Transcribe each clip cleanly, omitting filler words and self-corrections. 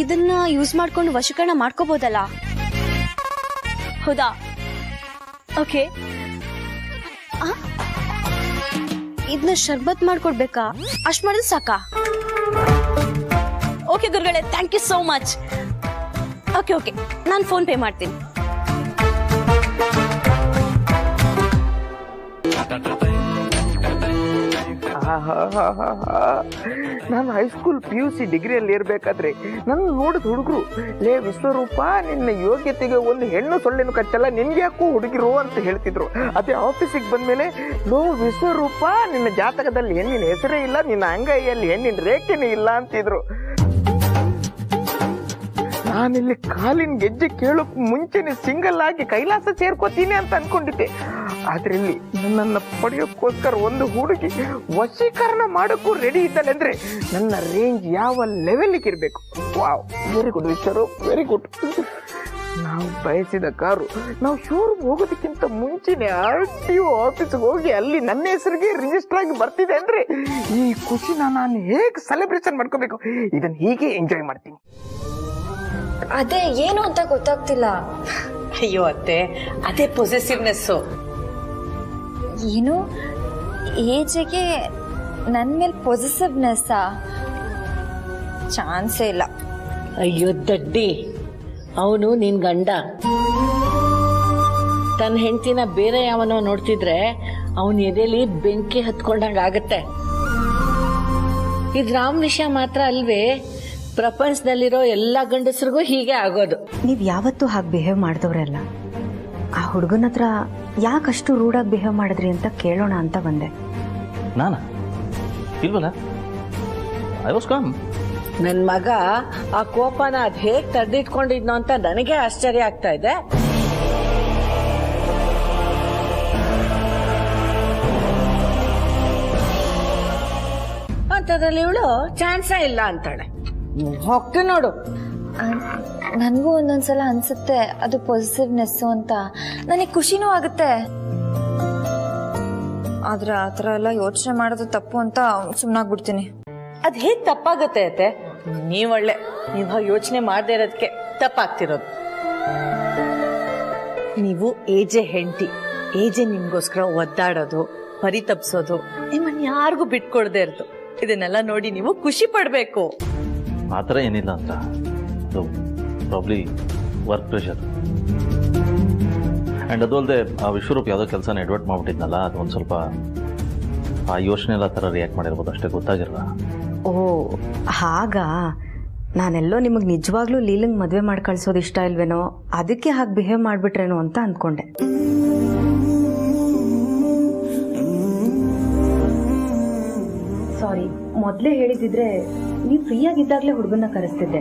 ಇದನ್ನ ಯೂಸ್ ಮಾಡ್ಕೊಂಡು ವಶೀಕರಣ ಮಾಡ್ಕೋಬಹುದಲ್ಲ? ಹೌದಾ? ಓಕೆ. ಇದನ್ನ ಶರ್ಬತ್ ಮಾಡ್ಕೊಡ್ಬೇಕಾ? ಅಷ್ಟ್ ಮಾಡಿದ್ರೆ ಸಾಕಾ? ಓಕೆ ಗುರುಗಳೇ, thank you so much. Okay ನಾನು ಫೋನ್ ಪೇ ಮಾಡ್ತೀನಿ. ನಾನು ಹೈಸ್ಕೂಲ್ PUC ಡಿಗ್ರಿಯಲ್ಲಿ ಇರ್ಬೇಕಾದ್ರೆ ನನ್ನ ನೋಡಿದ ಹುಡುಗರು, ಲೇ ವಿಶ್ವರೂಪ, ನಿನ್ನ ಯೋಗ್ಯತೆಗೆ ಒಂದು ಹೆಣ್ಣು ಸೊಳ್ಳೆನು ಕಚ್ಚಲ್ಲ, ನಿನ್ಗೆ ಯಾಕೋ ಹುಡುಗಿರು ಅಂತ ಹೇಳ್ತಿದ್ರು. ಅದೇ ಆಫೀಸಿಗೆ ಬಂದ್ಮೇಲೆ, ಲೋ ವಿಶ್ವರೂಪ, ನಿನ್ನ ಜಾತಕದಲ್ಲಿ ಹೆಣ್ಣಿನ ಹೆಸರೇ ಇಲ್ಲ, ನಿನ್ನ ಅಂಗೈಯಲ್ಲಿ ಹೆಣ್ಣಿನ ರೇಖೆನೇ ಇಲ್ಲ ಅಂತಿದ್ರು. ನಾನಿಲ್ಲಿ ಕಾಲಿನ ಗೆಜ್ಜೆ ಕೇಳೋಕ್ ಮುಂಚೆನೆ ಸಿಂಗಲ್ ಆಗಿ ಕೈಲಾಸ ಸೇರ್ಕೋತೀನಿ ಅಂತ ಅನ್ಕೊಂಡಿದ್ದೆ. ಆದ್ರೆ ಇಲ್ಲಿ ನನ್ನನ್ನು ಪಡೆಯೋಕ್ಕೋಸ್ಕರ ಒಂದು ಹುಡುಗಿ ವಶೀಕರಣ ಮಾಡೋಕ್ಕೂ ರೆಡಿ ಇದ್ದಾಳೆ ಅಂದ್ರೆ ನನ್ನ ರೇಂಜ್ ಯಾವ ಲೆವೆಲ್ಗೆ ಇರಬೇಕು. ವಾವ್, ವೆರಿ ಗುಡ್ ವಿಚಾರು, ವೆರಿ ಗುಡ್. ನಾವು ಬಯಸಿದ ಕಾರು ನಾವು ಶೋರೂಮ್ ಹೋಗೋದಕ್ಕಿಂತ ಮುಂಚೆನೆ RTO ಆಫೀಸ್ಗೆ ಹೋಗಿ ಅಲ್ಲಿ ನನ್ನ ಹೆಸರಿಗೆ ರಿಜಿಸ್ಟರ್ ಆಗಿ ಬರ್ತಿದೆ ಅಂದ್ರೆ ಈ ಖುಷಿನ ನಾನು ಹೇಗೆ ಸೆಲೆಬ್ರೇಷನ್ ಮಾಡ್ಕೋಬೇಕು, ಇದನ್ನ ಹೀಗೆ ಎಂಜಾಯ್ ಮಾಡ್ತೀನಿ. ಅದೇ ಏನು ಅಂತ ಗೊತ್ತಾಗ್ತಿಲ್ಲ. ಅಯ್ಯೋ ಅತ್ತೆ, ಅದೇ ಪೊಸೆಸಿವ್ನೆಸ್. ಏನು ಏಜ್ಗೆ ನನ್ನ ಮೇಲೆ ಪೊಸೆಸಿವ್ನೆಸ್ಸಾ? ಚಾನ್ಸೇ ಇಲ್ಲ. ಅಯ್ಯೋ ದಡ್ಡಿ, ಅವನು ನಿನ್ ಗಂಡ. ತನ್ನ ಹೆಂಡತಿನ ಬೇರೆ ಯಾವನೋ ನೋಡ್ತಿದ್ರೆ ಅವನ ಎದೆಲಿ ಬೆಂಕಿ ಹತ್ಕೊಂಡಂಗ ಆಗತ್ತೆ. ಇದು ರಾಮ್ ವಿಷಯ ಮಾತ್ರ ಅಲ್ವೇ, ಪ್ರಪಂಚದಲ್ಲಿರೋ ಎಲ್ಲಾ ಗಂಡಸರಿಗೂ ಹೀಗೆ ಆಗೋದು. ನೀವ್ ಯಾವತ್ತೂ ಹಾಗೆ ಬಿಹೇವ್ ಮಾಡಿದವ್ರಲ್ಲ. ಆ ಹುಡುಗನ ಹತ್ರ ಯಾಕಷ್ಟು ರೂಢಾಗಿ ಬಿಹೇವ್ ಮಾಡಿದ್ರಿ ಅಂತ ಕೇಳೋಣ ಅಂತ ಬಂದೆ. ನಾನಾ? ಇಲ್ವಲ್ಲ, ಐ ವಾಸ್ ಕಾಮ್. ನನ್ ಮಗ ಆ ಕೋಪನ ಅದ್ ಹೇಗ್ ತಡೆದಿಟ್ಕೊಂಡಿದ್ನೋ ಅಂತ ನನಗೆ ಆಶ್ಚರ್ಯ ಆಗ್ತಾ ಇದೆ. ಅಂತದ್ರಲ್ಲಿ ಇವಳು ಚಾನ್ಸೇ ಇಲ್ಲ ಅಂತಾಳೆ. ಹೋಗ್ತೀನಿ ನೋಡು. ನನಗೂ ಒಂದೊಂದ್ಸಲ ಅನ್ಸುತ್ತೆ ಅದು ಪೊಸಿಟಿವ್ನೆಸ್ ಅಂತ. ನನಗೆ ಖುಷಿನೂ ಆಗುತ್ತೆ. ಆದ್ರೆ ಆ ಥರ ಎಲ್ಲ ಯೋಚನೆ ಮಾಡೋದು ತಪ್ಪು ಅಂತ ಸುಮ್ಮನಾಗ್ಬಿಡ್ತೀನಿ. ಅದ್ ಹೇಗ್ ತಪ್ಪಾಗತ್ತೆ ಅತ್ತೆ? ನೀವ್ ಒಳ್ಳೆ, ನೀವ್ ಯೋಚನೆ ಮಾಡದೇ ಇರೋದಕ್ಕೆ ತಪ್ಪಾಗ್ತಿರೋದು. ನೀವು ಏಜೆ ಹೆಂಡತಿ, ಏಜೆ ನಿಮ್ಗೋಸ್ಕರ ಒದ್ದಾಡೋದು, ಪರಿತಪ್ಸೋದು, ನಿಮ್ಮನ್ನ ಯಾರಿಗೂ ಬಿಟ್ಕೊಡದೆ ಇರೋದು, ಇದನ್ನೆಲ್ಲ ನೋಡಿ ನೀವು ಖುಷಿ ಪಡ್ಬೇಕು. ಆ ಥರ ಏನಿಲ್ಲ ಅಂತ, ಅದು ಪ್ರಾಬ್ಲಿ ವರ್ಕ್ ಪ್ರೆಷರ್. ಆ್ಯಂಡ್ ಅದು ಅಲ್ಲದೆ ಆ ವಿಶ್ವರೂಪ್ ಯಾವುದೋ ಕೆಲಸನ ಎಡ್ವರ್ಟ್ ಮಾಡ್ಬಿಟ್ಟಿದ್ನಲ್ಲ, ಅದು ಒಂದು ಸ್ವಲ್ಪ ಆ ಯೋಚನೆ ಎಲ್ಲ ಥರ ರಿಯಾಕ್ಟ್ ಮಾಡಿರ್ಬೋದು, ಅಷ್ಟೇ ಗೊತ್ತಾಗಿರಲ್ಲ. ಓ ಹಾಗಾ? ನಾನೆಲ್ಲೋ ನಿಮಗೆ ನಿಜವಾಗ್ಲೂ ಲೀಲಂಗ್ ಮದುವೆ ಮಾಡಿ ಕಳ್ಸೋದು ಇಷ್ಟ ಇಲ್ವೇನೋ, ಅದಕ್ಕೆ ಹಾಗೆ ಬಿಹೇವ್ ಮಾಡಿಬಿಟ್ರೇನೋ ಅಂತ ಅಂದ್ಕೊಂಡೆ. ಸಾರಿ, ಮೊದಲೇ ಹೇಳಿದಿದ್ರೆ ನೀವು ಫ್ರೀಯಾಗಿದ್ದಾಗಲೇ ಹುಡುಗನ್ನ ಕರೆಸ್ತಿದ್ದೆ.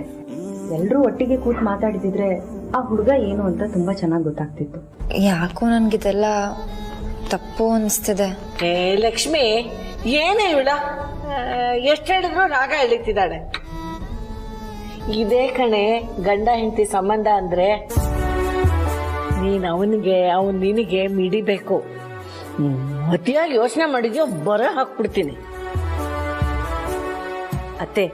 ಎಲ್ಲರೂ ಒಟ್ಟಿಗೆ ಕೂತ್ ಮಾತಾಡಿದಿದ್ರೆ ಆ ಹುಡುಗ ಏನು ಅಂತ ತುಂಬಾ ಚೆನ್ನಾಗಿ ಗೊತ್ತಾಗ್ತಿತ್ತು. ಯಾಕೋ ನನ್ಗಿದೆಲ್ಲ ತಪ್ಪು ಅನಿಸ್ತಿದೆ. ಏ ಲಕ್ಷ್ಮಿ, ಏನೇ ಇವಳ ಎಷ್ಟು ಹೇಳಿದ್ರು ರಾಗ ಎಳಿತಿದ್ದಾಳೆ. ಇದೇ ಕಣೆ ಗಂಡ ಹೆಂಡತಿ ಸಂಬಂಧ ಅಂದ್ರೆ. ನೀನ್ ಅವನಿಗೆ, ಅವನ್ ನಿನಗೆ ಮಿಡಿಬೇಕು. ಅತಿಯಾಗಿ ಯೋಚನೆ ಮಾಡಿದ್ಯೋ ಬರ ಹಾಕ್ಬಿಡ್ತೀನಿ. ಅತ್ತೆ,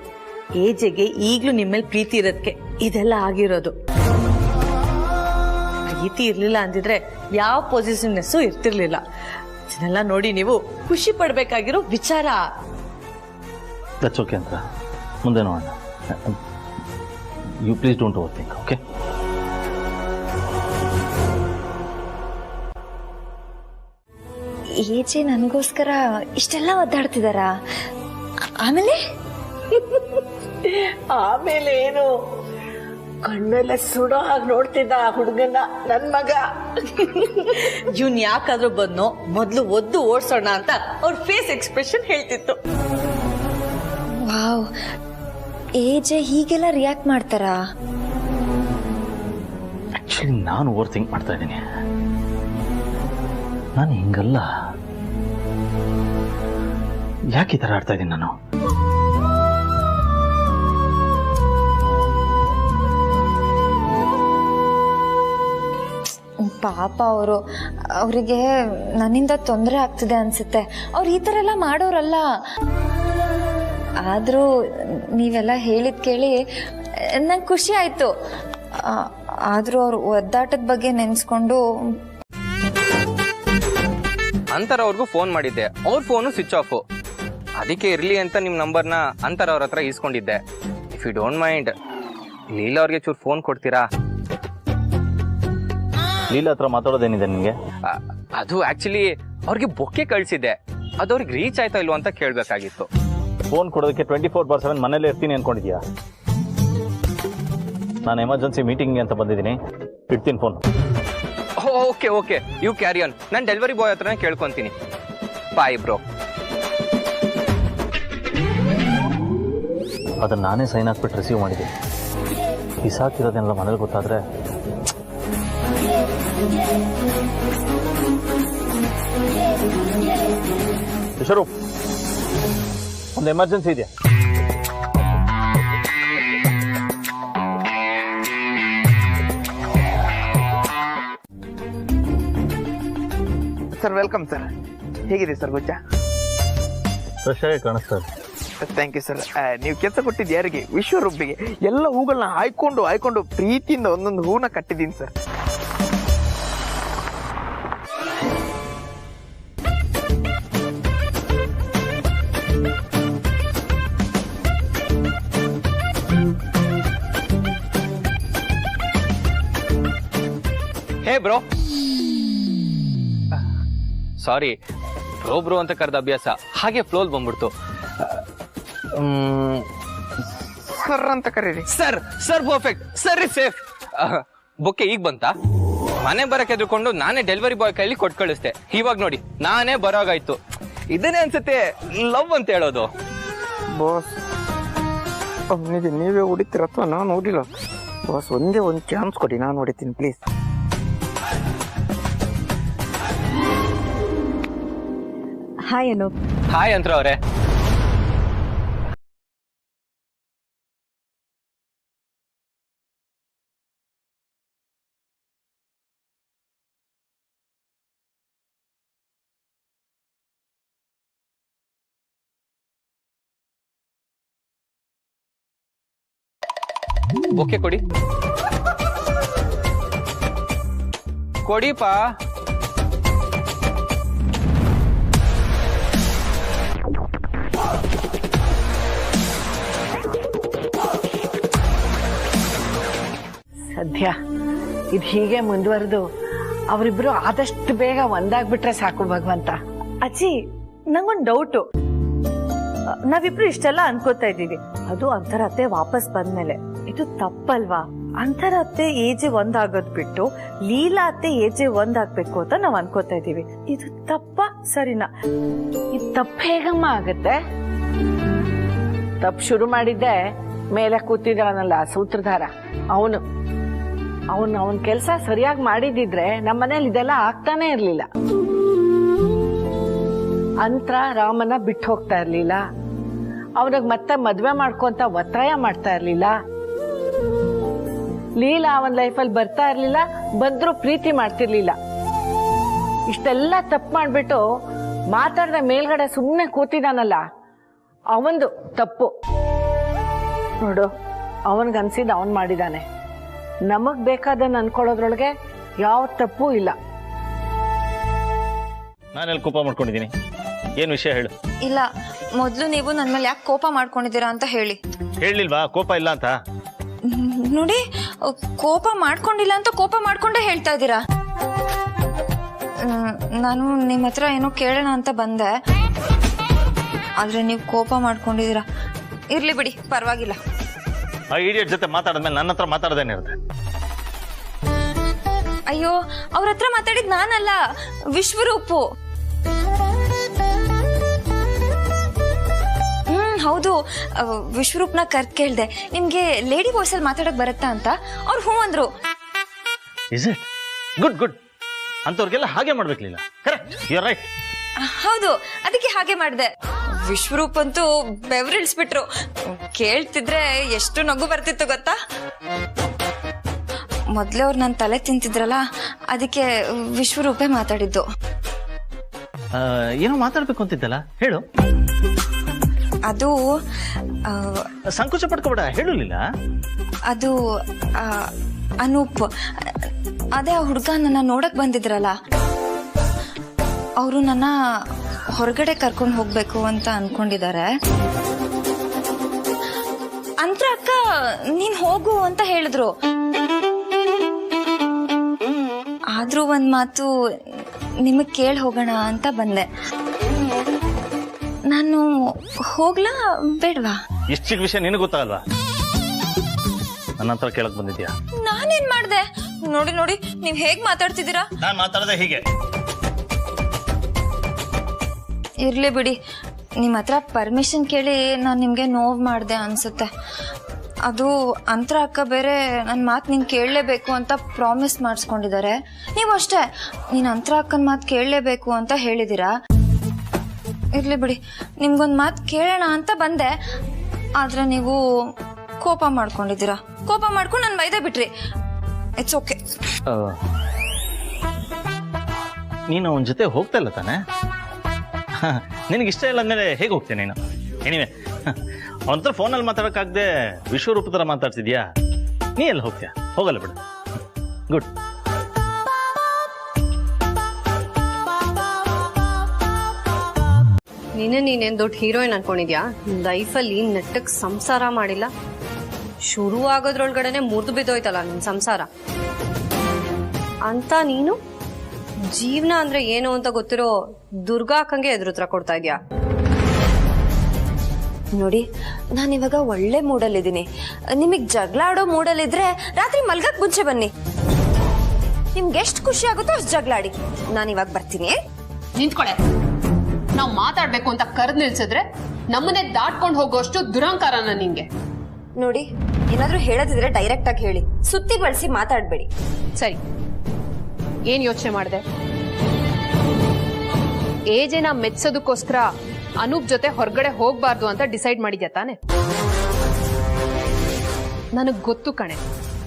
ಏಜೆಗೆ ಈಗ್ಲೂ ನಿಮ್ಮಲ್ಲಿ ಪ್ರೀತಿ ಇರೋದಕ್ಕೆ ಇದೆಲ್ಲ ಆಗಿರೋದು. ಪ್ರೀತಿ ಇರ್ಲಿಲ್ಲ ಅಂದಿದ್ರೆ ಯಾವ ಪೊಸಿಷನ್ನೆಸ್ಸು ಇರ್ತಿರ್ಲಿಲ್ಲ. ಇದನ್ನೆಲ್ಲ ನೋಡಿ ನೀವು ಖುಷಿ ಪಡ್ಬೇಕಾಗಿರೋ ವಿಚಾರ. ದಟ್ಸ್ ಓಕೆ ಅಂತ ಮುಂದೆ ನೋಡೋಣ. You please don't overthink, okay? ಏಜೆ ನನಗೋಸ್ಕರ ಇಷ್ಟೆಲ್ಲ ಒದ್ದಾಡ್ತಿದಾರ. ಆಮೇಲೆ ಏನು, ಕಣ್ಣೆಲ್ಲ ಸುಡೋ ಹಾಗೆ ನೋಡ್ತಿದ್ದ ಆ ಹುಡುಗನ ನನ್ ಮಗ. ಇವ್ನ್ ಯಾಕಾದ್ರೂ ಬಂದ್ನೋ ಮೊದ್ಲು ಒದ್ದು ಓಡ್ಸೋಣ ಅಂತ ಅವ್ರ ಫೇಸ್ ಎಕ್ಸ್ಪ್ರೆಷನ್ ಹೇಳ್ತಿತ್ತು. ವಾವ್, ಏಜೆ ಹೀಗೆಲ್ಲ ರಿಯಾಕ್ಟ್ ಮಾಡ್ತಾರಾ? ಆಕ್ಚುಲಿ ನಾನು ಓವರ್ ಥಿಂಕ್ ಮಾಡ್ತಾ ಇದ್ದೀನಿ. ನಾನು ಹಿಂಗಲ್ಲ, ಯಾಕೆ ಈ ಥರ ಆಡ್ತಾ ಇದ್ದೀನಿ ನಾನು? ಪಾಪ ಅವರಿಗೆ ನನ್ನಿಂದ ತೊಂದರೆ ಆಗ್ತಿದೆ ಅನ್ಸುತ್ತೆ. ಅವ್ರು ಈ ಥರ ಎಲ್ಲ ಮಾಡೋರಲ್ಲ. ಆದರೂ ನೀವೆಲ್ಲ ಹೇಳಿದ್ ಕೇಳಿ ನಂಗೆ ಖುಷಿ ಆಯ್ತು. ಆದ್ರೂ ಅವ್ರ ಒದ್ದಾಟದ ಬಗ್ಗೆ ನೆನ್ಸ್ಕೊಂಡು ಅಂತರ ಅವ್ರಿಗೂ ಫೋನ್ ಮಾಡಿದ್ದೆ, ಅವ್ರ ಫೋನು ಸ್ವಿಚ್ ಆಫ್. ಅದಕ್ಕೆ ಇರ್ಲಿ ಅಂತ ನಿಮ್ ನಂಬರ್ನ ಅಂತರ ಅವ್ರ ಹತ್ರ ಇಸ್ಕೊಂಡಿದ್ದೆ. If you don't mind, Leela ಅವ್ರಿಗೆ ಚೂರು ಫೋನ್ ಕೊಡ್ತೀರಾ? ಲೀಲಾ ಹತ್ರ ಮಾತಾಡೋದೇನಿದೆ ನಿಮಗೆ? ಅದು ಆಕ್ಚುಲಿ ಅವ್ರಿಗೆ ಬೊಕ್ಕೆ ಕಳ್ಸಿದ್ದೆ, ಅದು ಅವ್ರಿಗೆ ರೀಚ್ ಆಯ್ತಾ ಇಲ್ವೋ ಅಂತ ಕೇಳ್ಬೇಕಾಗಿತ್ತು. ಫೋನ್ ಕೊಡೋದಕ್ಕೆ 24/7 ಮನೇಲೇ ಇರ್ತೀನಿ ಅನ್ಕೊಂಡಿದ್ಯಾ? ನಾನು ಎಮರ್ಜೆನ್ಸಿ ಮೀಟಿಂಗ್ ಅಂತ ಬಂದಿದ್ದೀನಿ, ಇಡ್ತೀನಿ phone. Okay okay, you carry on. ನಾನು ಡೆಲಿವರಿ ಬಾಯ್ ಹತ್ರನೇ ಕೇಳ್ಕೊಂತೀನಿ. Bye bro. ಅದನ್ನ ನಾನೇ ಸೈನ್ ಹಾಕ್ಬಿಟ್ಟು ರಿಸೀವ್ ಮಾಡಿದ್ದೆ. ಬಿಸಾಕಿರೋದನ್ನೆಲ್ಲ ಮನೇಲಿ ಗೊತ್ತಾದ್ರೆ ವಿಶ್ವರೂಪ್, ಒಂದು ಎಮರ್ಜೆನ್ಸಿ ಇದೆಯಾ? Sir welcome sir. ಹೇಗಿದೆ ಸರ್ ಗುಜ್ಜ? ಫ್ರೆಶ್ ಆಗಿ ಕಾಣಿಸ್ತಾರೆ. Thank you sir. ನೀವು ಕೆಲಸ ಕೊಟ್ಟಿದ್ದು ಯಾರಿಗೆ? ವಿಶ್ವರೂಪಿಗೆ. ಎಲ್ಲ ಹೂಗಳನ್ನ ಆಯ್ಕೊಂಡು ಪ್ರೀತಿಯಿಂದ ಒಂದೊಂದು ಹೂನ ಕಟ್ಟಿದ್ದೀನಿ sir. Hey bro. Sorry, bro bro ಅಂತ ಕರೆದ ಅಭ್ಯಾಸ ಹಾಗೆ ಫ್ಲೋಲ್ ಬಂದ್ಬಿಡ್ತು. ಸರ್ ಅಂತ ಕರೀರಿ. Sir sir perfect. Sir is safe. Bouquet ಈಗ ಬಂತಾ? ಮನೆ ಬರಕ್ಕೆ ಎದ್ರುಕೊಂಡು ನಾನೇ ಡೆಲಿವರಿ ಬಾಯ್ ಕೈಲಿ ಕೊಟ್ಟು ಕಳಿಸ್ದೆ. ಇವಾಗ ನೋಡಿ ನಾನೇ ಬರೋಗಾಯ್ತು. ಇದನ್ನೇ ಅನ್ಸುತ್ತೆ ಲವ್ ಅಂತ ಹೇಳೋದು. ಬಾಸ್, ಅವನಿಗೆ ನೀವೇ ಹೊಡಿತೀರ ಅಥವಾ ನಾನು ಹೊಡಿಲ್ಲ? ಬಾಸ್, ಒಂದೇ ಒಂದು ಚಾನ್ಸ್ ಕೊಡಿ, ನಾನು ಹೊಡಿತೀನಿ ಪ್ಲೀಸ್. ಹಾಯ್ ಅನೂಪ್. ಹಾಯ್ ಅಂತ್ರ ಅವರೇ. ಓಕೆ ಕೊಡಿ ಕೊಡಿಪಾ. ಸದ್ಯ ಇದು ಹೀಗೆ ಮುಂದುವರೆದು ಅವರಿಬ್ರು ಆದಷ್ಟು ಬೇಗ ಒಂದಾಗ್ಬಿಟ್ರೆ ಸಾಕು ಭಗವಂತ. ಅಜ್ಜಿ, ನಂಗೊಂದು ಡೌಟು. ನಾವಿಬ್ರು ಇಷ್ಟೆಲ್ಲ ಅನ್ಕೋತಾ ಇದ್ದೀವಿ, ಅದು ಅಂತರತ್ತೆ ವಾಪಸ್ ಬಂದ್ಮೇಲೆ. ಇದು ತಪ್ಪಲ್ವಾ? ಅಂತರತ್ತೆ ಏಜೆ ಒಂದಾಗೋದ್ ಬಿಟ್ಟು ಲೀಲಾ ಅತ್ತೆ ಏಜೆ ಒಂದಾಗ್ಬೇಕು ಅಂತ ನಾವ್ ಅನ್ಕೋತಾ ಇದೀವಿ. ಇದು ತಪ್ಪ ಸರಿನಾ? ಇದು ತಪ್ಪು ಹೇಗಮ್ಮ ಆಗತ್ತೆ? ತಪ್ಪು ಶುರು ಮಾಡಿದ್ದೆ ಮೇಲೆ ಕೂತಿದ್ದಾನಲ್ಲ ಸೂತ್ರಧಾರ, ಅವನ್ ಕೆಲಸ ಸರಿಯಾಗಿ ಮಾಡಿದಿದ್ರೆ ನಮ್ಮನೇಲಿ ಇದೆಲ್ಲ ಆಗ್ತಾನೆ ಇರ್ಲಿಲ್ಲ. ಅಂತರ ರಾಮನ ಬಿಟ್ಟು ಹೋಗ್ತಾ ಇರ್ಲಿಲ್ಲ, ಅವನಿಗೆ ಮತ್ತೆ ಮದ್ವೆ ಮಾಡ್ಕೊಂತ ಒತ್ತಾಯ ಮಾಡ್ತಾ ಇರ್ಲಿಲ್ಲ. ಲೀಲಾ ಅವನ್ ಲೈಫಲ್ಲಿ ಬರ್ತಾ ಇರ್ಲಿಲ್ಲ, ಬಂದ್ರು ಪ್ರೀತಿ ಮಾಡ್ತಿರ್ಲಿಲ್ಲ. ಇಷ್ಟೆಲ್ಲ ತಪ್ಪು ಮಾಡ್ಬಿಟ್ಟು ಮಾತಾಡ್ದ ಮೇಲ್ಗಡೆ ಸುಮ್ಮನೆ ಕೂತಿದಾನಲ್ಲ, ಅವಂದು ತಪ್ಪು. ನೋಡು, ಅವನ್ಗನ್ಸಿದ್ ಅವನ್ ಮಾಡಿದಾನೆ. ನಮಗ್ ಬೇಕಾದನ್ನ ಅನ್ಕೊಳ್ಳೋದ್ರೊಳಗೆ ಯಾವ ತಪ್ಪು ಇಲ್ಲ. ನಾನೆಲ್ಲಿ ಕೋಪ ಮಾಡ್ಕೊಂಡಿದ್ದೀನಿ? ಏನ್ ವಿಷಯ ಹೇಳು. ಇಲ್ಲ, ಮೊದ್ಲು ನೀವು ನನ್ ಮೇಲೆ ಯಾಕೆ ಕೋಪ ಮಾಡ್ಕೊಂಡಿದ್ದೀರಾ ಅಂತ ಹೇಳಿ. ಹೇಳಿಲ್ವಾ ಕೋಪ ಇಲ್ಲ ಅಂತ? ನೋಡಿ, ಕೋಪ ಮಾಡ್ಕೊಂಡಿಲ್ಲ ಅಂತ ಕೋಪ ಮಾಡ್ಕೊಂಡೇ ಹೇಳ್ತಾ ಇದ್ದೀರಾ. ನಾನು ನಿಮ್ಮ ಹತ್ರ ಏನೋ ಕೇಳೋಣ ಅಂತ ಬಂದೆ, ಆದ್ರೆ ನೀವು ಕೋಪ ಮಾಡ್ಕೊಂಡಿದ್ದೀರಾ. ಇರ್ಲಿ ಬಿಡಿ, ಪರವಾಗಿಲ್ಲ. ಆ ಇಡಿಯಟ್ ಜೊತೆ ಮಾತಾಡಿದ್ಮೇಲೆ ನನ್ನ ಹತ್ರ ಮಾತಾಡೋದೇನಿರುತ್ತೆ? ಅಯ್ಯೋ, ಅವ್ರ ಹತ್ರ ಮಾತಾಡಿದ್ ನಾನಲ್ಲ, ವಿಶ್ವರೂಪು. ಹೌದು, ವಿಶ್ವರೂಪ್ನ ಕರ್ತ್ ಕೇಳ್ದೆ, ನಿಮ್ಗೆ ಲೇಡಿ ವಾಯ್ಸ್ ಅಲ್ಲಿ ಮಾತಾಡಕ್ ಬರುತ್ತಾ ಅಂತ. ಅವ್ರು ಹ್ಞೂ ಅಂದ್ರು. Is it good good. ಅಂತವ್ರಿಗೆಲ್ಲ ಹಾಗೆ ಮಾಡ್ಬೇಕಿಲ್ಲ. Correct, you are right. ಹೌದು, ಅದಕ್ಕೆ ಹಾಗೆ ಮಾಡಿದೆ. ವಿಶ್ವರೂಪ್ ಅಂತೂ ಬೆವರಿಳಿಸ್ಬಿಟ್ರು. ಕೇಳ್ತಿದ್ರೆ ಎಷ್ಟು ನಗು ಬರ್ತಿತ್ತು ಗೊತ್ತಾ. ಮೊದ್ಲೇ ಅವ್ರು ನನ್ನ ತಲೆ ತಿಂತಿದ್ರಲ್ಲ, ಅದಕ್ಕೆ ವಿಶ್ವರೂಪೇ ಮಾತಾಡಿದ್ದು. ಏನೋ ಮಾತಾಡ್ಬೇಕು ಅಂತಿದ್ದಲ್ಲ, ಹೇಳು. ಅದು ಸಂಕೋಚ ಪಡ್ಕೋಬೇಡ, ಹೇಳಲಿಲ್ಲ. ಅದು ಅನೂಪ್, ಅದೇ ಆ ಹುಡುಗ ನನ್ನ ನೋಡಕ್ ಬಂದಿದ್ರಲ್ಲ, ಅವರು ನನ್ನ ಹೊರಗಡೆ ಕರ್ಕೊಂಡು ಹೋಗ್ಬೇಕು ಅಂತ ಅನ್ಕೊಂಡಿದ್ದಾರೆ. ಅಂತ್ರ ಅಕ್ಕ ನೀನ್ ಹೋಗು ಅಂತ ಹೇಳಿದ್ರು. ಆದ್ರೂ ಒಂದ್ ಮಾತು ನಿಮಗ್ ಕೇಳಿ ಹೋಗೋಣ ಅಂತ ಬಂದೆ. ನಾನು ಹೋಗ್ಲಾ ಬೇಡ್ವಾ? ಇಷ್ಟು ಚಿಕ್ಕ ವಿಷಯ ನಿನಗೆ ಗೊತ್ತಾಗಲ್ವಾ? ನನ್ನ ಹತ್ರ ಕೇಳಕ್ ಬಂದಿದ್ಯಾ? ನಾನೇನ್ ಮಾಡ್ದೆ? ನೋಡಿ ನೋಡಿ ನೀವ್ ಹೇಗ್ ಮಾತಾಡ್ತಿದ್ದೀರಾ. ನಾನು ಮಾತಾಡದೆ ಹೀಗೆ. ಇರ್ಲಿ ಬಿಡಿ, ನಿಮ್ ಹತ್ರ ಪರ್ಮಿಷನ್ ಕೇಳಿ ನಾನ್ ನಿಮ್ಗೆ ನೋವು ಮಾಡ್ದೆ ಅನ್ಸುತ್ತೆ. ಅದು ಅಂತರ ಅಕ್ಕ ಬೇರೆ ನನ್ನ ಮಾತು ನೀನು ಕೇಳಲೇಬೇಕು ಅಂತ ಪ್ರಾಮಿಸ್ ಮಾಡಿಸ್ಕೊಂಡಿದ್ದಾರೆ. ನೀವು ಅಷ್ಟೇ, ನೀನು ಅಂತರ ಅಕ್ಕನ ಮಾತು ಕೇಳಲೇಬೇಕು ಅಂತ ಹೇಳಿದ್ದೀರಾ. ಇರ್ಲಿ ಬಿಡಿ, ನಿಮ್ಗೊಂದು ಮಾತು ಕೇಳೋಣ ಅಂತ ಬಂದೆ, ಆದ್ರೆ ನೀವು ಕೋಪ ಮಾಡ್ಕೊಂಡಿದ್ದೀರಾ. ಕೋಪ ಮಾಡ್ಕೊಂಡು ನಾನು ಬೈದೆ ಬಿಟ್ರಿ. It's okay. ನೀನು ಅವನ ಜೊತೆ ಹೋಗ್ತಾ ಇಲ್ಲ ತಾನೆ? ನಿನಗೆ ಇಷ್ಟ ಇಲ್ಲ ಅಂದಮೇಲೆ ಹೇಗೆ ಹೋಗ್ತೇನೆ ನೀನು? ಏನಿವೆ, ಅವನ ಹತ್ರ ಫೋನಲ್ಲಿ ಮಾತಾಡೋಕ್ಕಾಗದೆ ವಿಶ್ವರೂಪ ಥರ ಮಾತಾಡ್ತಿದ್ಯಾ? ನೀ ಎಲ್ಲಿ ಹೋಗ್ತೀಯ? ಹೋಗಲ್ಲ ಬಿಡು. ಗುಡ್. ನೀನೇನ್ ದೊಡ್ಡ ಹೀರೋಯಿನ್ ಅನ್ಕೊಂಡಿದ್ಯಾ? ಲೈಫಲ್ಲಿ ನೆಟ್ಟಕ್ ಸಂಸಾರ ಮಾಡಿಲ್ಲ, ಶುರು ಆಗೋದ್ರೊಳಗಡೆನೆ ಮುರಿದು ಬಿದ್ದೋಯ್ತಲ್ಲ ನಿನ್ ಸಂಸಾರ ಅಂತ. ನೀನು ಜೀವನ ಅಂದ್ರೆ ಏನು ಅಂತ ಗೊತ್ತಿರೋ ದುರ್ಗಾ ಅಕ್ಕಂಗೆ ಎದುರುತ್ರ ಕೊಡ್ತಾ ಇದ್ಯಾ? ನೋಡಿ, ನಾನಿವಾಗ ಒಳ್ಳೆ ಮೂಡಲ್ಲಿದ್ದೀನಿ. ನಿಮಗೆ ಜಗಳ ಆಡೋ ಮೂಡಲ್ಲಿದ್ರೆ ರಾತ್ರಿ ಮಲ್ಗಕ್ ಮುಂಚೆ ಬನ್ನಿ. ನಿಮ್ಗೆ ಎಷ್ಟು ಖುಷಿ ಆಗುತ್ತೋ ಅಷ್ಟು ಜಗಳ ಆಡಿ. ನಾನಿವಾಗ ಬರ್ತೀನಿ. ನಿಂತ್ಕೊಳೆ. ನಾವ್ ಮಾತಾಡ್ಬೇಕು ಅಂತ ಕರೆದ್ ನಿಲ್ಸಿದ್ರೆ ನಮ್ಮನ್ನೇ ದಾಟ್ಕೊಂಡು ಹೋಗೋಷ್ಟು ದುರಹಂಕಾರನ ನಿಂಗೆ. ನೋಡಿ, ಏನಾದ್ರೂ ಹೇಳದಿದ್ರೆ ಡೈರೆಕ್ಟ್ ಆಗಿ ಹೇಳಿ, ಸುತ್ತಿ ಬಳಸಿ ಮಾತಾಡ್ಬೇಡಿ. ಸರಿ, ಏನ್ ಯೋಚನೆ ಮಾಡಿದೆ? ಏಜೆನ ಮೆಚ್ಚೋದಕ್ಕೋಸ್ಕರ ಅನೂಪ್ ಜೊತೆ ಹೊರಗಡೆ ಹೋಗ್ಬಾರ್ದು ಅಂತ ಡಿಸೈಡ್ ಮಾಡಿದ್ಯಾ ತಾನೆ? ನನಗ್ ಗೊತ್ತು ಕಣೆ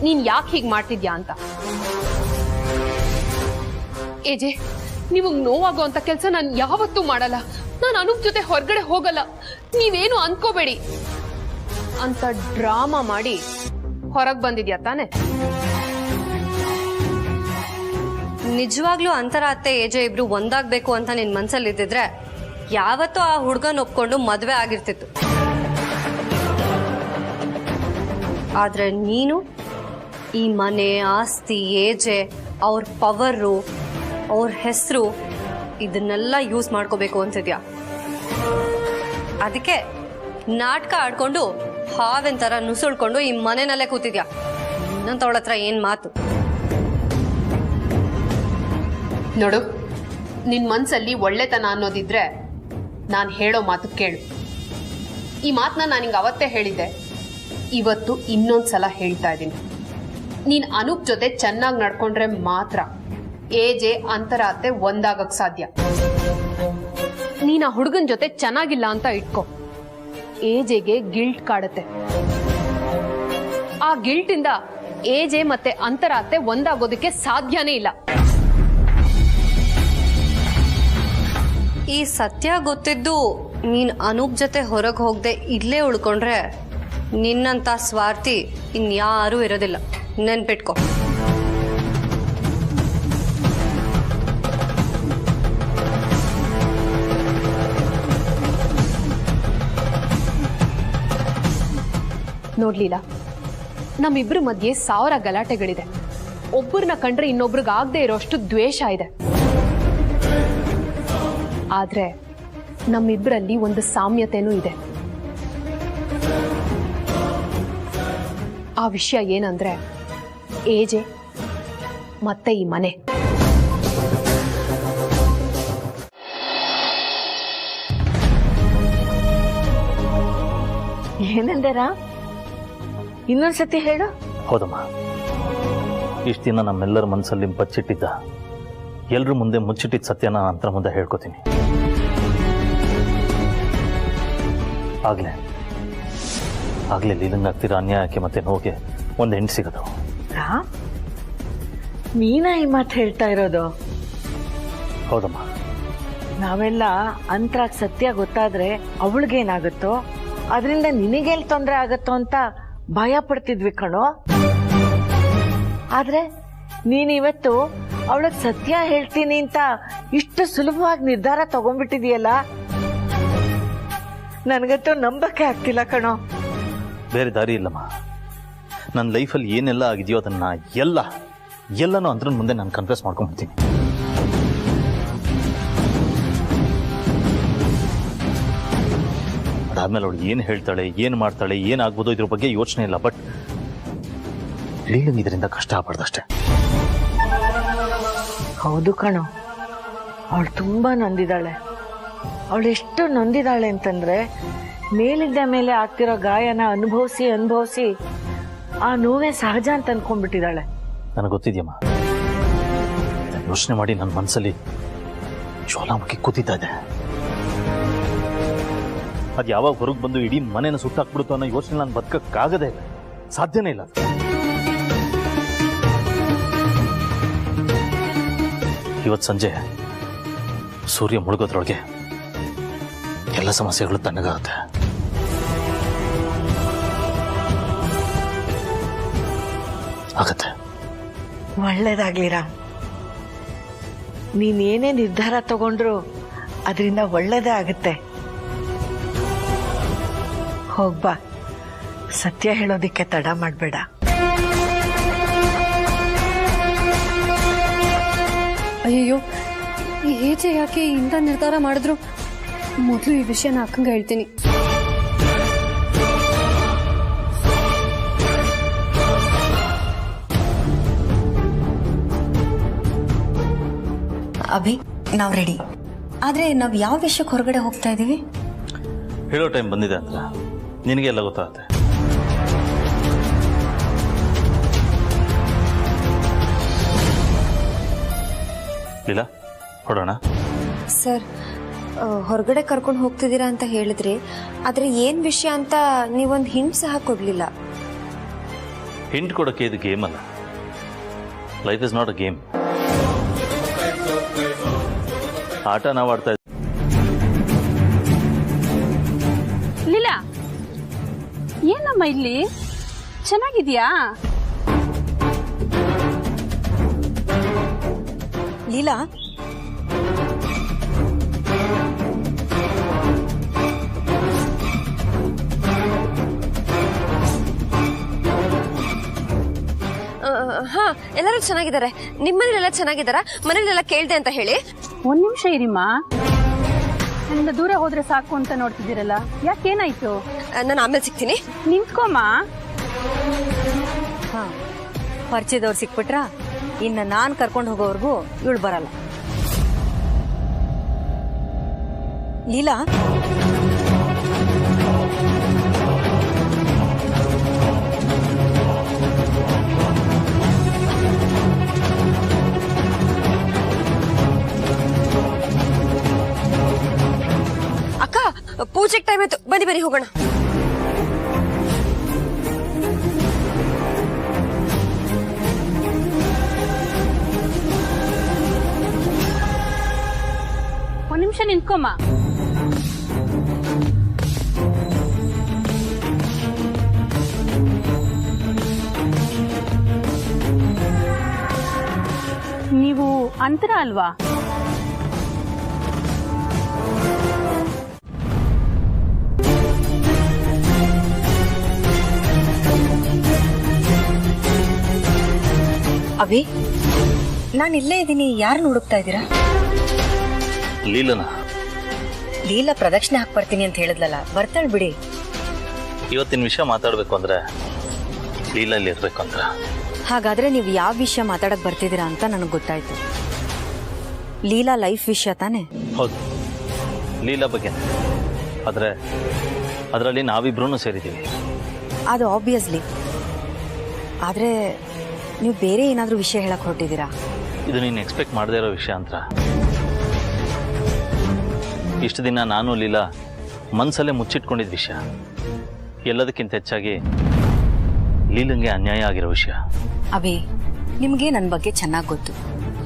ನೀನ್ ಯಾಕೆ ಹೀಗ್ ಮಾಡ್ತಿದ್ಯಾ ಅಂತ. ಏಜೆ, ನಿಮಗ್ ನೋವಾಗೋ ಅಂತ ಕೆಲ್ಸ ನಾನು ಯಾವತ್ತೂ ಮಾಡಲ್ಲ. ನಾನು ಅನೂಪ್ ಜೊತೆ ಹೊರಗಡೆ ಹೋಗಲ್ಲ, ನೀವೇನು ಅನ್ಕೋಬೇಡಿ ಅಂತ ಡ್ರಾಮಾ ಮಾಡಿ ಹೊರಗ್ ಬಂದಿದ್ಯಾ ತಾನೆ? ನಿಜವಾಗ್ಲೂ ಅಂತರ ಅತ್ತೆ ಏಜೆ ಇಬ್ರು ಒಂದಾಗ್ಬೇಕು ಅಂತ ನಿನ್ ಮನ್ಸಲ್ಲಿ ಇದ್ದಿದ್ರೆ ಯಾವತ್ತೂ ಆ ಹುಡ್ಗನ್ ಒಪ್ಕೊಂಡು ಮದ್ವೆ ಆಗಿರ್ತಿತ್ತು. ಆದ್ರೆ ನೀನು ಈ ಮನೆ, ಆಸ್ತಿ, ಏಜೆ, ಅವ್ರ ಪವರು, ಅವ್ರ ಹೆಸರು ಇದನ್ನೆಲ್ಲ ಯೂಸ್ ಮಾಡ್ಕೋಬೇಕು ಅಂತಿದ್ಯಾ. ಅದಕ್ಕೆ ನಾಟಕ ಆಡ್ಕೊಂಡು ಹಾವಿನ ತರ ನುಸುಳ್ಕೊಂಡು ಈ ಮನೆಯಲ್ಲೇ ಕೂತಿದ್ಯಾ. ಇನ್ನೊಂತವಳ ಹತ್ರ ಏನ್ ಮಾತು? ನೋಡು, ನಿನ್ ಮನ್ಸಲ್ಲಿ ಒಳ್ಳೆತನ ಅನ್ನೋದಿದ್ರೆ ನಾನು ಹೇಳೋ ಮಾತು ಕೇಳು. ಈ ಮಾತನ್ನ ನಾನು ನಿಂಗೆ ಅವತ್ತೇ ಹೇಳಿದ್ದೆ, ಇವತ್ತು ಇನ್ನೊಂದ್ಸಲ ಹೇಳ್ತಾ ಇದ್ದೀನಿ. ನೀನ್ ಅನೂಪ್ ಜೊತೆ ಚೆನ್ನಾಗಿ ನಡ್ಕೊಂಡ್ರೆ ಮಾತ್ರ ಏಜೆ, ಅಂತರ ಅತ್ತೆ ಒಂದಾಗಕ್ ಸಾಧ್ಯ. ನೀನ್ ಆ ಹುಡುಗನ್ ಜೊತೆ ಚೆನ್ನಾಗಿಲ್ಲ ಅಂತ ಇಟ್ಕೋ, ಏಜೆಗೆ ಗಿಲ್ಟ್ ಕಾಡುತ್ತೆ. ಆ ಗಿಲ್ಟ್ ಇಂದ ಏಜೆ ಮತ್ತೆ ಅಂತರ ಅತ್ತೆ ಒಂದಾಗೋದಕ್ಕೆ ಸಾಧ್ಯನೇ ಇಲ್ಲ. ಈ ಸತ್ಯ ಗೊತ್ತಿದ್ದು ನೀನ್ ಅನೂಪ್ ಜೊತೆ ಹೊರಗೆ ಹೋಗದೆ ಇಲ್ಲೇ ಉಳ್ಕೊಂಡ್ರೆ ನಿನ್ನಂತ ಸ್ವಾರ್ಥಿ ಇನ್ಯಾರೂ ಇರೋದಿಲ್ಲ, ನೆನ್ಪಿಟ್ಕೋ. ನೋಡ್ಲಿಲ್ಲ, ನಮ್ಮಿಬ್ರ ಮಧ್ಯೆ 1000 ಗಲಾಟೆಗಳಿದೆ. ಒಬ್ಬರನ್ನ ಕಂಡ್ರೆ ಇನ್ನೊಬ್ರಿಗೆ ಆಗದೆ ಇರೋಷ್ಟು ದ್ವೇಷ ಇದೆ. ಆದ್ರೆ ನಮ್ಮಿಬ್ರಲ್ಲಿ ಒಂದು ಸಾಮ್ಯತೆನೂ ಇದೆ. ಆ ವಿಷಯ ಏನಂದ್ರೆ ಏಜೆ ಮತ್ತೆ ಈ ಮನೆ. ಏನಂದರ? ಇನ್ನೊಂದ್ಸತಿ ಹೇಳು. ಹೌದಮ್ಮ, ಇಷ್ಟು ದಿನ ನಮ್ಮೆಲ್ಲರ ಮನಸ್ಸಲ್ಲಿ ಬಚ್ಚಿಟ್ಟಿದ್ದ, ಎಲ್ರ ಮುಂದೆ ಮುಚ್ಚಿಟ್ಟಿದ್ದ ಸತ್ಯನ ಅಂತರ ಮುಂದೆ ಹೇಳ್ಕೊತೀನಿ. ಆಗ್ಲೇ ಲೀಲಂಗಾಗ್ತಿರೋ ಅನ್ಯಾಯಕ್ಕೆ ಮತ್ತೆ ನೋವಿಗೆ ಒಂದು ಹೆಣ್ಣು ಸಿಗೋದು. ನೀನಾ ಈ ಮಾತು ಹೇಳ್ತಾ ಇರೋದು? ಹೌದಮ್ಮ. ನಾವೆಲ್ಲ ಅಂತರಾಗ್ ಸತ್ಯ ಗೊತ್ತಾದ್ರೆ ಅವಳಿಗೇನಾಗುತ್ತೋ, ಅದರಿಂದ ನಿನಗೆಲ್ಲಿ ತೊಂದರೆ ಆಗುತ್ತೋ ಅಂತ ಭಯ ಪಡ್ತಿದ್ವಿ ಕಣೋ. ಆದ್ರೆ ನೀನಿವತ್ತು ಅವಳಗ್ ಸತ್ಯ ಹೇಳ್ತೀನಿ ಅಂತ ಇಷ್ಟು ಸುಲಭವಾಗಿ ನಿರ್ಧಾರ ತಗೊಂಡ್ಬಿಟ್ಟಿದೀಯಲ್ಲ, ನನ್ಗಂತೂ ನಂಬಕ್ಕೆ ಆಗ್ತಿಲ್ಲ ಕಣೋ. ಬೇರೆ ದಾರಿ ಇಲ್ಲಮ್ಮ. ನನ್ನ ಲೈಫಲ್ಲಿ ಏನೆಲ್ಲ ಆಗಿದೆಯೋ ಅದನ್ನ ಎಲ್ಲನೂ ಅದ್ರ ಮುಂದೆ ನಾನು ಕನ್ಫ್ಯೂಸ್ ಮಾಡ್ಕೊಂಡ್ಬಿಡ್ತೀನಿ. ಅದಾದ್ಮೇಲೆ ಅವಳು ಏನು ಹೇಳ್ತಾಳೆ, ಏನು ಮಾಡ್ತಾಳೆ, ಏನಾಗ್ಬೋದು ಇದ್ರ ಬಗ್ಗೆ ಯೋಚನೆ ಇಲ್ಲ. ಬಟ್ ಲೀಲಂಗ್ ಇದರಿಂದ ಕಷ್ಟ ಆಗ್ಬಾರ್ದಷ್ಟೇ. ಹೌದು ಕಣೋ, ಅವಳು ತುಂಬಾ ನೊಂದಿದ್ದಾಳೆ. ಅವಳು ಎಷ್ಟು ನೊಂದಿದ್ದಾಳೆ ಅಂತಂದ್ರೆ ಮೇಲಿದ್ದ ಮೇಲೆ ಆಗ್ತಿರೋ ಗಾಯನ ಅನುಭವಿಸಿ ಆ ನೋವೇ ಸಹಜ ಅಂತ ಅನ್ಕೊಂಡ್ಬಿಟ್ಟಿದ್ದಾಳೆ. ನನಗೆ ಗೊತ್ತಿದ್ಯಮ್ಮ. ಯೋಚನೆ ಮಾಡಿ ನನ್ನ ಮನಸ್ಸಲ್ಲಿ ಜ್ವಾಲಾಮುಖಿ ಕೂತಿದ್ದ ಇದೆ. ಅದು ಯಾವಾಗ ಹೊರಗೆ ಬಂದು ಇಡೀ ಮನೇನ ಸುಟ್ಟಾಕ್ಬಿಡುತ್ತೋ ಅನ್ನೋ ಯೋಚನೆ ನಾನು ಬದುಕಕ್ಕಾಗದೇ ಇಲ್ಲ, ಸಾಧ್ಯನೇ ಇಲ್ಲ. ಇವತ್ತು ಸಂಜೆ ಸೂರ್ಯ ಮುಳುಗೋದ್ರೊಳಗೆ ಎಲ್ಲ ಸಮಸ್ಯೆಗಳು ತಣ್ಣಗಾಗುತ್ತೆ. ಆಗತ್ತೆ. ಒಳ್ಳೇದಾಗ್ಲಿ ರಾಮ್. ನೀನೇನೇ ನಿರ್ಧಾರ ತಗೊಂಡ್ರು ಅದರಿಂದ ಒಳ್ಳೇದೇ ಆಗುತ್ತೆ. ಹೋಗ್ಬಾ, ಸತ್ಯ ಹೇಳೋದಿಕ್ಕೆ ತಡ ಮಾಡಬೇಡ. ಅಯ್ಯಯ್ಯೋ, ಈ ಹೇಜೆ ಯಾಕೆ ಇಂಥ ನಿರ್ಧಾರ ಮಾಡಿದ್ರು? ಮೊದಲು ಈ ವಿಷಯನ ಅಕ್ಕಂಗೆ ಹೇಳ್ತೀನಿ. ಅಭಿ, ನಾವ್ ರೆಡಿ. ಆದ್ರೆ ನಾವ್ ಯಾವ ವಿಷಯಕ್ಕೆ ಹೊರಗಡೆ ಹೋಗ್ತಾ ಇದೀವಿ? ಹೇಳೋ ಟೈಮ್ ಬಂದಿದೆ ಅಂತ ನಿನಗೆ ಎಲ್ಲ ಗೊತ್ತಾಗುತ್ತೆ. ಲೀಲಾ, ಹೊಡೋಣ. ಸರ್, ಹೊರಗಡೆ ಕರ್ಕೊಂಡು ಹೋಗ್ತಿದ್ದೀರಾ ಅಂತ ಹೇಳಿದ್ರಿ, ಆದ್ರೆ ಏನ್ ವಿಷಯ ಅಂತ ನೀವೊಂದು ಹಿಂಟ್ ಸಹ ಕೊಡ್ಲಿಲ್ಲ. ಹಿಂಟ್ ಕೊಡೋಕೆ ಇದು ಗೇಮ್ ಅಲ್ಲ. Life is not a game. ಆಟ ನಾವು ಆಡ್ತಾ ಇದ್ದೀವಿ. ಲೀಲಾ, ಏನಮ್ಮ ಇಲ್ಲಿ ಚೆನ್ನಾಗಿದ್ಯಾ? ಲೀಲಾ, ಹಾ, ಎಲ್ಲರೂ ಚೆನ್ನಾಗಿದ್ದಾರೆ. ನಿಮ್ಮನೇಲೆಲ್ಲ ಚೆನ್ನಾಗಿದ್ದಾರಾ? ಮನೇಲೆಲ್ಲ ಕೇಳ್ದೆ ಅಂತ ಹೇಳಿ. ಒಂದ್ ನಿಮಿಷ ಇರಿಮ್ಮ. ನನ್ನಿಂದ ದೂರ ಹೋದ್ರೆ ಸಾಕು ಅಂತ ನೋಡ್ತಿದ್ದೀರಲ್ಲ, ಯಾಕೇನಾಯ್ತು? ನಾನು ಆಮೇಲೆ ಸಿಗ್ತೀನಿ. ನಿಂತ್ಕೊಮ್ಮ. ಹಾ, ಪರಿಚಯದವ್ರು ಸಿಕ್ಬಿಟ್ರಾ? ಇನ್ನ ನಾನ್ ಕರ್ಕೊಂಡು ಹೋಗೋವರೆಗೂ ಇವಳು ಬರಲ್ಲ. ಲೀಲಾ, ಅಕ್ಕ, ಪೂಜೆಗೆ ಟೈಮ್ ಆಯ್ತು. ಬನ್ನಿ ಹೋಗೋಣ. ಒಂದ್ ನಿಮಿಷ ನಿಂತ್ಕೊಮ್ಮ. ನೀವು ಅಂತರ ಅಲ್ವಾ? ಅಭಿ, ನಾನು ಇಲ್ಲೇ ಇದ್ದೀನಿ. ಯಾರು ಹುಡುಕ್ತಾ ಇದ್ದೀರಾ? ಲೀಲನ. ಲೀಲಾ ಪ್ರದಕ್ಷಿಣೆ ಹಾಕ್ಬರ್ತೀನಿ ಅಂತ ಹೇಳಿದ್ಲಲ್ಲ, ಬರ್ತಾಳೆ ಬಿಡಿ. ಇವತ್ತಿನ ವಿಷಯ ಮಾತಾಡ್ಬೇಕು ಅಂದ್ರೆ ಲೀಲಲ್ಲಿ ಇರ್ಬೇಕು ಅಂತ. ಹಾಗಾದ್ರೆ ನೀವು ಯಾವ ವಿಷಯ ಮಾತಾಡಕ್ ಬರ್ತಿದ್ದೀರಾ ಅಂತ ನನಗೆ ಗೊತ್ತಾಯ್ತು. ಲೀಲಾ ಲೈಫ್ ವಿಷಯ ತಾನೆ? ಹೌದು, ಲೀಲಾ ಬಗ್ಗೆ. ಆದ್ರೆ ಅದರಲ್ಲಿ ನಾವಿಬ್ರು ಸೇರಿದ್ದೀವಿ. ಅದು ಆಬ್ವಿಯಸ್ಲಿ. ಆದ್ರೆ ನೀವು ಬೇರೆ ಏನಾದ್ರೂ ವಿಷಯ ಹೇಳಕ್ ಹೊರಟಿದ್ದೀರಾ? ಇದು ನೀನು ಎಕ್ಸ್ಪೆಕ್ಟ್ ಮಾಡದೇ ಇರೋ ವಿಷಯ ಅಂತ. ಇಷ್ಟು ದಿನ ನಾನು ಲೀಲಾ ಮನಸ್ಸಲ್ಲೇ ಮುಚ್ಚಿಟ್ಕೊಂಡಿದ್ದ ವಿಷಯ, ಎಲ್ಲದಕ್ಕಿಂತ ಹೆಚ್ಚಾಗಿ ಲೀಲಂಗೆ ಅನ್ಯಾಯ ಆಗಿರೋ ವಿಷಯ. ಅಭಿ, ನಿಮ್ಗೆ ನನ್ನ ಬಗ್ಗೆ ಚೆನ್ನಾಗಿ ಗೊತ್ತು.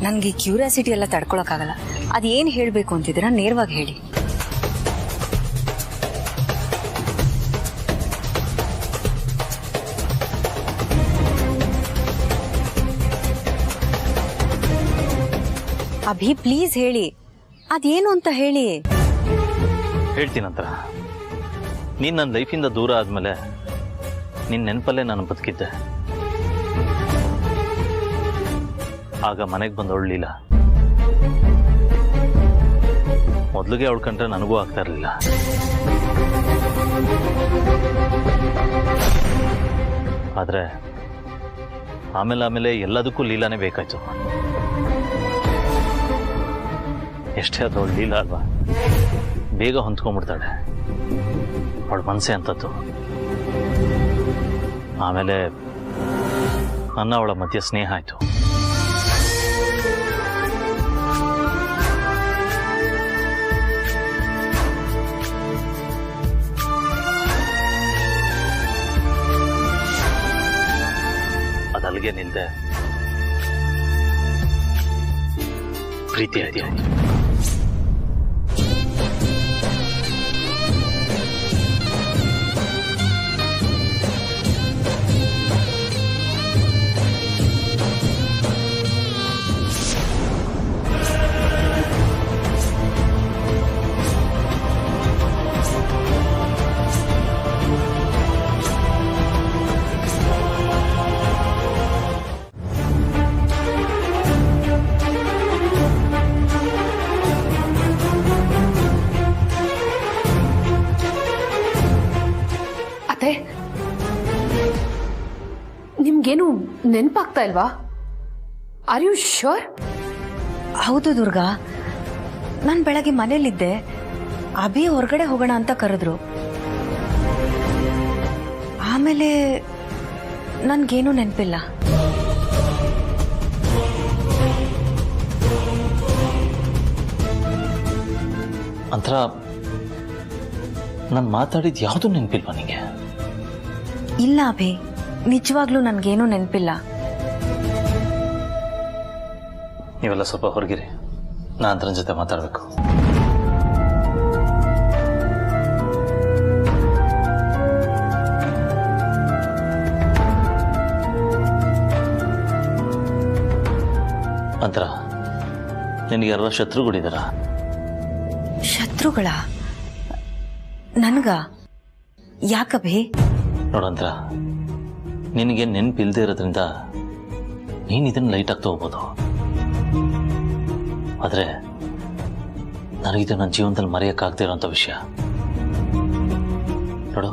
ನನಗೆ ಕ್ಯೂರಿಯಾಸಿಟಿ ಎಲ್ಲ ತಡ್ಕೊಳಕ್ಕಾಗಲ್ಲ. ಅದೇನು ಹೇಳಬೇಕು ಅಂತಿದ್ದೀರಾ ನೇರವಾಗಿ ಹೇಳಿ. ಅಭಿ ಪ್ಲೀಸ್ ಹೇಳಿ, ಅದೇನು ಅಂತ ಹೇಳಿ. ಹೇಳ್ತೀನಂತರ. ನೀನು ನನ್ನ ಲೈಫಿಂದ ದೂರ ಆದ್ಮೇಲೆ ನಿನ್ನ ನೆನಪಲ್ಲೇ ನಾನು ಬದುಕಿದ್ದೆ. ಆಗ ಮನೆಗೆ ಬಂದು ಒಳ್ಳಿಲ್ಲ. ಮೊದಲಿಗೆ ಅವಳು ಕಂಡ್ರೆ ನನಗೂ ಆಗ್ತಾ ಇರಲಿಲ್ಲ. ಆದ್ರೆ ಆಮೇಲೆ ಎಲ್ಲದಕ್ಕೂ ಲೀಲಾನೇ ಬೇಕಾಯ್ತು. ಎಷ್ಟೇ ಆದ್ರೂ ಅವಳು ಲೀಲಾ ಅಲ್ವಾ, ಬೇಗ ಹೊಂದ್ಕೊಂಡ್ಬಿಡ್ತಾಳೆ. ಅವಳ ಮನಸ್ಸೇ ಅಂತದ್ದು. ಆಮೇಲೆ ನನ್ನ ಅವಳ ಮಧ್ಯೆ ಸ್ನೇಹ ಆಯ್ತು. ಅದಲ್ಲಿಗೆ ನಿಲ್ದೆ ಪ್ರೀತಿ ಆಯ್ತು. ನಿಮ್ಗೇನು ನೆನಪಾಗ್ತಾ ಇಲ್ವಾ? Are you sure? ಹೌದು ದುರ್ಗಾ, ನಾನು ಬೆಳಗ್ಗೆ ಮನೇಲಿದ್ದೆ. ಅಭಿ ಹೊರಗಡೆ ಹೋಗೋಣ ಅಂತ ಕರೆದ್ರು. ಆಮೇಲೆ ನನ್ಗೇನು ನೆನಪಿಲ್ಲ. ಅಂತರ ನಾನು ಮಾತಾಡಿದ ಯಾವುದು ನೆನಪಿಲ್ವಾ ನಿಂಗೆ? ಇಲ್ಲ ಅಭಿ, ನಿಜವಾಗ್ಲೂ ನನ್ಗೇನು ನೆನಪಿಲ್ಲ. ನೀವೆಲ್ಲ ಸ್ವಲ್ಪ ಹೊರಗಿರಿ, ನಾನು ಅದರ ಜೊತೆ ಮಾತಾಡಬೇಕು. ಅಂತರ ನಿನಗೆ ಯಾರ ಶತ್ರುಗಳಿದಾರ? ಶತ್ರುಗಳ? ನನ್ಗ? ಯಾಕಭಿ? ನೋಡಂತರ ನಿನಗೆ ನೆನಪಿಲ್ದೇ ಇರೋದ್ರಿಂದ ನೀನು ಇದನ್ನು ಲೈಟಾಗಿ ತಗೋಬೋದು. ಆದರೆ ನನಗಿದು ನನ್ನ ಜೀವನದಲ್ಲಿ ಮರೆಯೋಕ್ಕಾಗದೇ ಇರೋಂಥ ವಿಷಯ. ನೋಡು,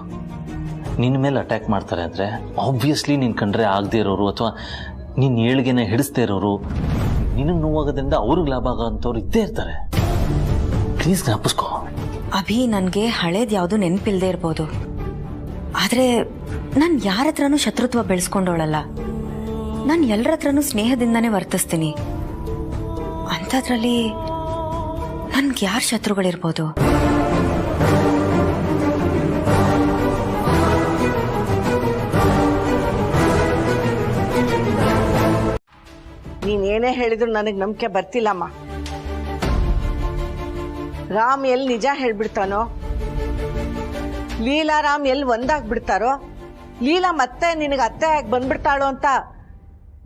ನಿನ್ನ ಮೇಲೆ ಅಟ್ಯಾಕ್ ಮಾಡ್ತಾರೆ ಅಂದರೆ ಆಬ್ವಿಯಸ್ಲಿ ನೀನು ಕಂಡ್ರೆ ಆಗದೆ ಇರೋರು ಅಥವಾ ನಿನ್ನ ಏಳಿಗೆನ ಹಿಡಿಸ್ದೇ ಇರೋರು, ನಿನಗೆ ನೋವಾಗೋದ್ರಿಂದ ಅವ್ರಿಗೆ ಲಾಭ ಆಗೋಂಥವ್ರು ಇದ್ದೇ ಇರ್ತಾರೆ. ಪ್ಲೀಸ್ ಜ್ಞಾಪಿಸ್ಕೋ. ಅಭಿ, ನನಗೆ ಹಳೇದು ಯಾವುದು ನೆನಪಿಲ್ದೇ ಇರ್ಬೋದು, ಆದರೆ ನಾನು ಯಾರ ಹತ್ರನೂ ಶತ್ರುತ್ವ ಬೆಳೆಸ್ಕೊಂಡವಳಲ್ಲ. ನಾನು ಎಲ್ಲರ ಹತ್ರನೂ ಸ್ನೇಹದಿಂದನೇ ವರ್ತಿಸ್ತೀನಿ. ಅಂಥದ್ರಲ್ಲಿ ನನ್ಗೆ ಯಾರು ಶತ್ರುಗಳಿರ್ಬೋದು? ನೀನೇನೇ ಹೇಳಿದ್ರು ನನಗೆ ನಂಬಿಕೆ ಬರ್ತಿಲ್ಲಮ್ಮ. ರಾಮ್ ಎಲ್ಲಿ ನಿಜ ಹೇಳ್ಬಿಡ್ತಾನೋ, ಲೀಲಾ ರಾಮ್ ಎಲ್ಲಿ ಒಂದಾಗ್ಬಿಡ್ತಾರೋ, ಲೀಲಾ ಮತ್ತೆ ನಿನಗೆ ಅತ್ತೆ ಆಗಿ ಬಂದ್ಬಿಡ್ತಾಳೋ ಅಂತ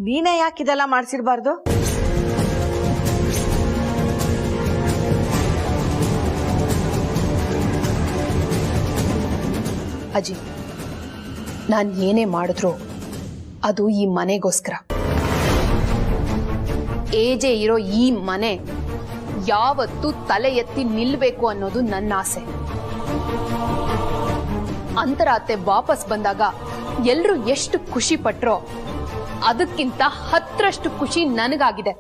ನೀನೇ ಯಾಕೆ ಇದೆಲ್ಲ ಮಾಡ್ಸಿರ್ಬಾರ್ದು? ಅಜ್ಜಿ, ನಾನು ಏನೇ ಮಾಡಿದ್ರು ಅದು ಈ ಮನೆಗೋಸ್ಕರ. ಏಜೆ ಇರೋ ಈ ಮನೆ ಯಾವತ್ತೂ ತಲೆ ಎತ್ತಿ ನಿಲ್ಬೇಕು ಅನ್ನೋದು ನನ್ನ ಆಸೆ. ಅಂತರ ಅತ್ತೆ ವಾಪಸ್ ಬಂದಾಗ ಎಲ್ರು ಎಷ್ಟು ಖುಷಿ ಪಟ್ರೋ ಅದಕ್ಕಿಂತ 10ರಷ್ಟು ಖುಷಿ ನನಗಾಗಿದೆ.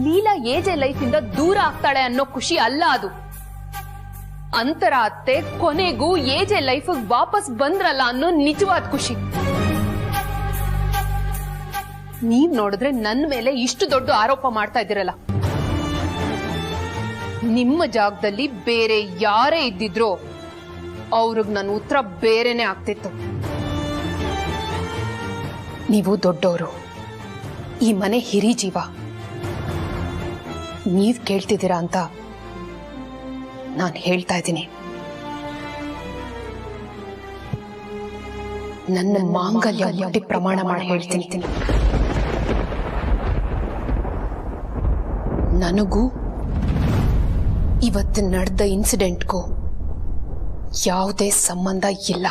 ಲೀಲಾ ಏಜೆ ಲೈಫಿಂದ ದೂರ ಆಗ್ತಾಳೆ ಅನ್ನೋ ಖುಷಿ ಅಲ್ಲ ಅದು. ಅಂತರ ಅತ್ತೆ ಕೊನೆಗೂ ಏಜೆ ಲೈಫ್ ವಾಪಸ್ ಬಂದ್ರಲ್ಲ ಅನ್ನೋ ನಿಜವಾದ ಖುಷಿ. ನೀವ್ ನೋಡಿದ್ರೆ ನನ್ನ ಮೇಲೆ ಇಷ್ಟು ದೊಡ್ಡ ಆರೋಪ ಮಾಡ್ತಾ ಇದ್ದೀರಲ್ಲ. ನಿಮ್ಮ ಜಾಗದಲ್ಲಿ ಬೇರೆ ಯಾರೇ ಇದ್ದಿದ್ರೋ ಅವ್ರಿಗೆ ನನ್ನ ಉತ್ತರ ಬೇರೆನೆ ಆಗ್ತಿತ್ತು. ನೀವು ದೊಡ್ಡವರು, ಈ ಮನೆ ಹಿರಿ ಜೀವ. ನೀವ್ ಕೇಳ್ತಿದ್ದೀರಾ ಅಂತ ನಾನು ಹೇಳ್ತಾ ಇದ್ದೀನಿ. ನನ್ನ ಮಾಂಗಲ್ಯ ಮುಟ್ಟಿ ಪ್ರಮಾಣ ಮಾಡಿ ಹೇಳ್ತೀನಿ, ನನಗೂ ಇವತ್ತು ನಡೆದ ಇನ್ಸಿಡೆಂಟ್ಗೂ ಯಾವುದೇ ಸಂಬಂಧ ಇಲ್ಲ.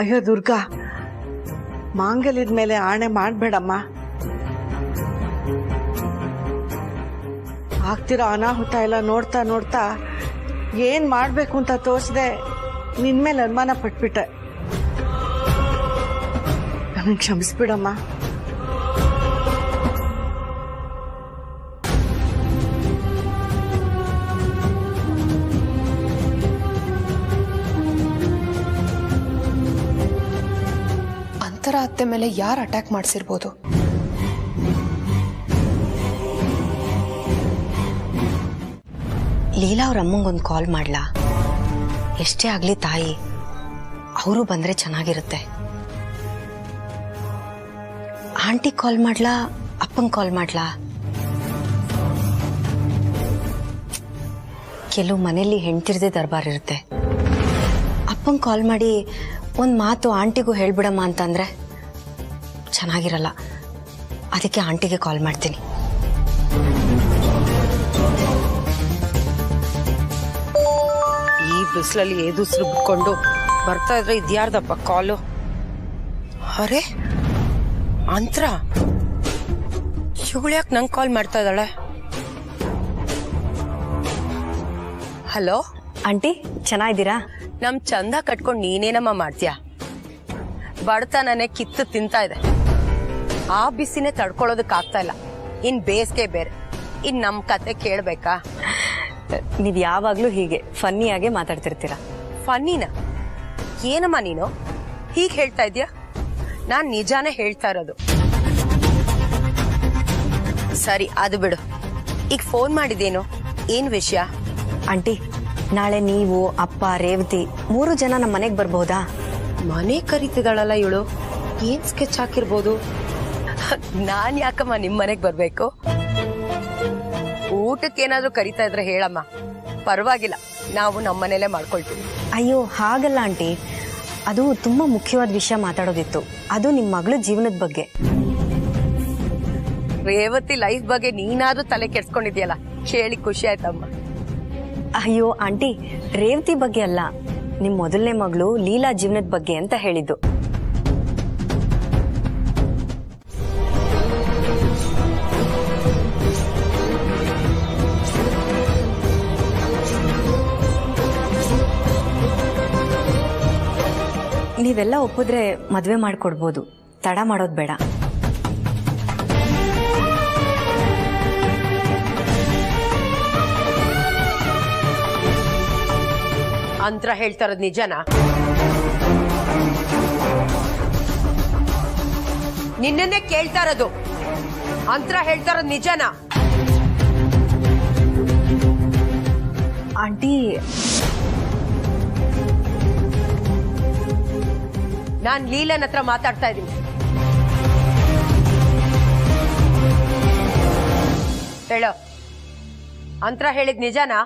ಅಯ್ಯೋ ದುರ್ಗಾ, ಮಾಂಗಲ್ಯದ ಮೇಲೆ ಆಣೆ ಮಾಡಬೇಡಮ್ಮ. ಆಗ್ತಿರೋ ಅನಾಹುತ ಎಲ್ಲ ನೋಡ್ತಾ ನೋಡ್ತಾ ಏನ್ ಮಾಡ್ಬೇಕು ಅಂತ ತೋರಿಸದೆ ನಿನ್ ಮೇಲೆ ಅನುಮಾನ ಪಟ್ಬಿಟ್ಟೆ. ನನಗೆ ಕ್ಷಮಿಸ್ಬಿಡಮ್ಮ. ಅಂತರ ಅತ್ತೆ ಮೇಲೆ ಯಾರು ಅಟ್ಯಾಕ್ ಮಾಡಿಸಿರ್ಬೋದು? ಲೀಲಾ ಅವ್ರ ಅಮ್ಮಂಗೊಂದು ಕಾಲ್ ಮಾಡ್ಲಾ? ಎಷ್ಟೇ ಆಗ್ಲಿ ತಾಯಿ, ಅವರು ಬಂದ್ರೆ ಚೆನ್ನಾಗಿರುತ್ತೆ. ಆಂಟಿ ಕಾಲ್ ಮಾಡ್ಲಾ, ಅಪ್ಪಂಗೆ ಕಾಲ್ ಮಾಡ್ಲಾ? ಕೆಲವು ಮನೇಲಿ ಹೆಂಡ್ತಿರ್ದೇ ದರ್ಬಾರ್ ಇರುತ್ತೆ. ಅಪ್ಪಂಗೆ ಕಾಲ್ ಮಾಡಿ ಒಂದು ಮಾತು ಆಂಟಿಗೂ ಹೇಳ್ಬಿಡಮ್ಮ ಅಂತಂದ್ರೆ ಚೆನ್ನಾಗಿರಲ್ಲ. ಅದಕ್ಕೆ ಆಂಟಿಗೆ ಕಾಲ್ ಮಾಡ್ತೀನಿ. ಈ ಬಿಸಿಲಲ್ಲಿ ಏದುಸ್ರು ಬಿಟ್ಕೊಂಡು ಬರ್ತಾ ಇದ್ರೆ ಇದ್ಯಾರ್ದಪ್ಪ ಕಾಲು? ಅರೆ ಅಂತ್ರ, ಇವಳು ಯಾಕೆ ನಂಗೆ ಕಾಲ್ ಮಾಡ್ತಾ ಇದ್ದಾಳೆ? ಹಲೋ ಆಂಟಿ, ಚೆನ್ನಾಗಿದ್ದೀರಾ? ನಮ್ ಚಂದ ಕಟ್ಕೊಂಡು ನೀನೇನಮ್ಮ ಮಾಡ್ತೀಯ? ಬಡತನನೇ ಕಿತ್ತು ತಿಂತಾ ಇದೆ. ಆ ಬಿಸಿನೇ ತಡ್ಕೊಳ್ಳೋದಕ್ಕಾಗ್ತಾ ಇಲ್ಲ. ಇನ್ ಬೇಸಿಗೆ ಬೇರೆ. ಇನ್ ನಮ್ ಕತೆ ಕೇಳ್ಬೇಕಾ? ನೀವ್ ಯಾವಾಗ್ಲೂ ಹೀಗೆ ಫನ್ನಿಯಾಗೆ ಮಾತಾಡ್ತಿರ್ತೀರಾ. ಫನ್ನಿನ? ಏನಮ್ಮ ನೀನು ಹೀಗೆ ಹೇಳ್ತಾ ಇದ್ಯಾ? ನಾನ್ ನಿಜಾನೇ ಹೇಳ್ತಾ ಇರೋದು. ಸರಿ, ಅದು ಬಿಡು. ಈಗ ಫೋನ್ ಮಾಡಿದೇನು? ಏನ್ ವಿಷಯ? ಆಂಟಿ, ನಾಳೆ ನೀವು, ಅಪ್ಪ, ರೇವತಿ 3 ಜನ ನಮ್ಮ ಮನೆಗೆ ಬರ್ಬಹುದಾ? ಮನೆ ಕರೀತಿದಾಳಲ್ಲ ಇವಳು, ಏನ್ ಸ್ಕೆಚ್ ಹಾಕಿರ್ಬೋದು? ನಾನ್ ಯಾಕಮ್ಮ ನಿಮ್ ಮನೆಗ್ ಬರ್ಬೇಕು? ಊಟಕ್ಕೇನಾದ್ರೂ ಕರಿತಾ ಇದ್ರೆ ಹೇಳಮ್ಮ, ಪರವಾಗಿಲ್ಲ, ನಾವು ನಮ್ಮನೇಲೆ ಮಾಡ್ಕೊಳ್ತೀವಿ. ಅಯ್ಯೋ ಹಾಗಲ್ಲ ಆಂಟಿ, ಅದು ತುಂಬಾ ಮುಖ್ಯವಾದ ವಿಷಯ ಮಾತಾಡೋದಿತ್ತು. ಅದು ನಿಮ್ಮ ಮಗಳ ಜೀವನದ ಬಗ್ಗೆ. ರೇವತಿ ಲೈಫ್ ಬಗ್ಗೆ ನೀನಾದ್ರೂ ತಲೆ ಕೆಡ್ಸ್ಕೊಂಡಿದ್ಯಲ್ಲ, ಕೇಳಿ ಖುಷಿ ಆಯ್ತಮ್ಮ. ಅಯ್ಯೋ ಆಂಟಿ, ರೇವತಿ ಬಗ್ಗೆ ಅಲ್ಲ, ನಿಮ್ ಮೊದಲನೇ ಮಗಳು ಲೀಲಾ ಜೀವನದ ಬಗ್ಗೆ ಅಂತ ಹೇಳಿದ್ದು. ನೀವೆಲ್ಲ ಒಪ್ಪಿದ್ರೆ ಮದ್ವೆ ಮಾಡ್ಕೊಡ್ಬೋದು, ತಡ ಮಾಡೋದ್ ಬೇಡ. ಅಂತ್ರ ಹೇಳ್ತಾ ಇರೋದು ನಿಜನಾ? ನಿನ್ನೇ ಕೇಳ್ತಾ ಇರೋದು, ಅಂತ್ರ ಹೇಳ್ತಾ ಇರೋದು ನಿಜನಾ? ಆಂಟಿ, ನಾನ್ ಲೀಲನ್ ಹತ್ರ ಮಾತಾಡ್ತಾ ಇದ್ದೀನಿ. ಹೇಳೋ, ಅಂತ್ರ ಹೇಳಿದ್ ನಿಜನಾ?